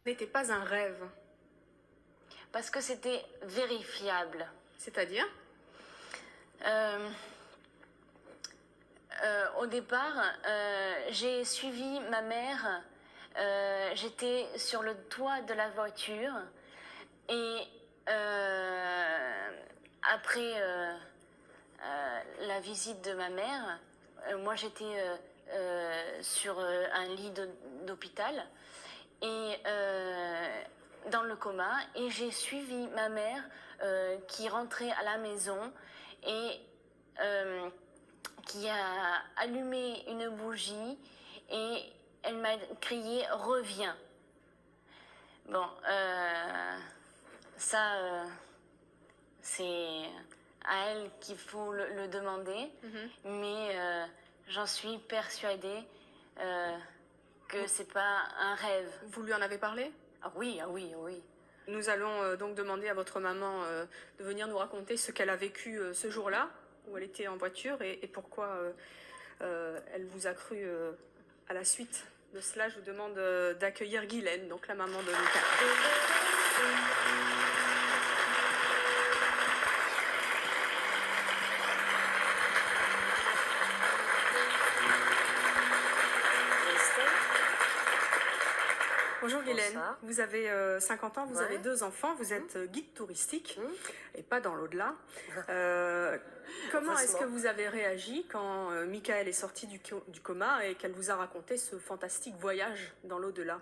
N'était pas un rêve. Parce que c'était vérifiable. C'est-à-dire? Au départ, j'ai suivi ma mère. J'étais sur le toit de la voiture et après la visite de ma mère, moi j'étais sur un lit d'hôpital et dans le coma, et j'ai suivi ma mère qui rentrait à la maison et qui a allumé une bougie et elle m'a crié reviens. Bon, ça c'est à elle qu'il faut le demander, mais j'en suis persuadée que c'est pas un rêve. Vous lui en avez parlé? Ah oui, ah oui, ah oui. Nous allons donc demander à votre maman de venir nous raconter ce qu'elle a vécu ce jour-là, où elle était en voiture, et pourquoi elle vous a cru à la suite de cela. Je vous demande d'accueillir Guylaine, donc la maman de Mickaël. Bonjour Guylaine, Bonsoir. vous avez 50 ans, vous avez 2 enfants, vous êtes guide touristique et pas dans l'au-delà. Comment est-ce que vous avez réagi quand Mickaël est sorti du coma et qu'elle vous a raconté ce fantastique voyage dans l'au-delà?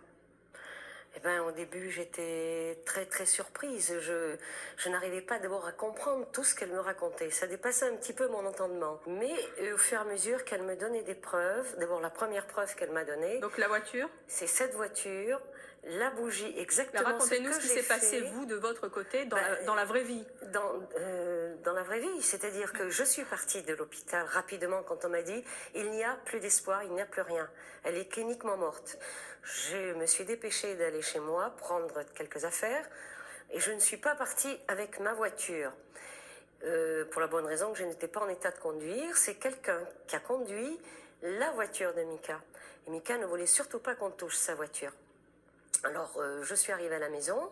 Eh ben, au début, j'étais très très surprise. Je n'arrivais pas d'abord à comprendre tout ce qu'elle me racontait. Ça dépassait un petit peu mon entendement. Mais au fur et à mesure qu'elle me donnait des preuves, d'abord la première preuve qu'elle m'a donnée, Donc la voiture? c'est cette voiture, la bougie, exactement. Racontez-nous ce qui s'est passé, vous, de votre côté, dans la vraie vie. Dans la vraie vie, c'est-à-dire que je suis partie de l'hôpital rapidement quand on m'a dit il n'y a plus d'espoir, il n'y a plus rien. Elle est cliniquement morte. Je me suis dépêchée d'aller chez moi prendre quelques affaires et je ne suis pas partie avec ma voiture. Pour la bonne raison que je n'étais pas en état de conduire. C'est quelqu'un qui a conduit la voiture de Mika. Et Mika ne voulait surtout pas qu'on touche sa voiture. Alors, je suis arrivée à la maison.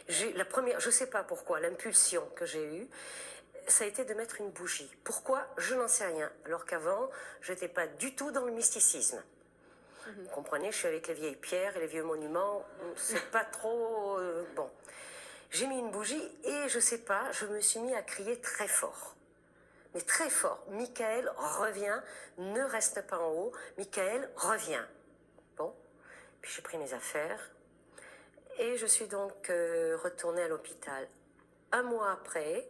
Je ne sais pas pourquoi, l'impulsion que j'ai eue, ça a été de mettre une bougie. Pourquoi? Je n'en sais rien. Alors qu'avant, je n'étais pas du tout dans le mysticisme. Vous comprenez, je suis avec les vieilles pierres et les vieux monuments. C'est pas trop... bon. J'ai mis une bougie et je sais pas, je me suis mis à crier très fort. Mais très fort. Mickaël, reviens, ne reste pas en haut. Mickaël, reviens. Bon. Puis j'ai pris mes affaires. Et je suis donc retournée à l'hôpital. Un mois après,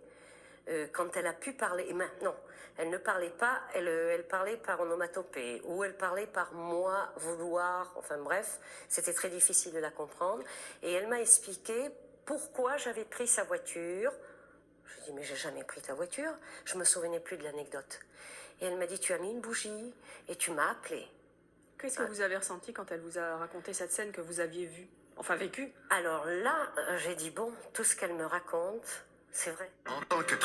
quand elle a pu parler, et maintenant, elle ne parlait pas, elle parlait par onomatopée, ou elle parlait par moi, vouloir, enfin bref, c'était très difficile de la comprendre. Et elle m'a expliqué pourquoi j'avais pris sa voiture. Je lui ai dit, mais j'ai jamais pris ta voiture, je me souvenais plus de l'anecdote. Et elle m'a dit, tu as mis une bougie et tu m'as appelé. Qu'est-ce que vous avez ressenti quand elle vous a raconté cette scène que vous aviez vue? Enfin, vécue? Alors là, j'ai dit, bon, tout ce qu'elle me raconte, c'est vrai. En tant que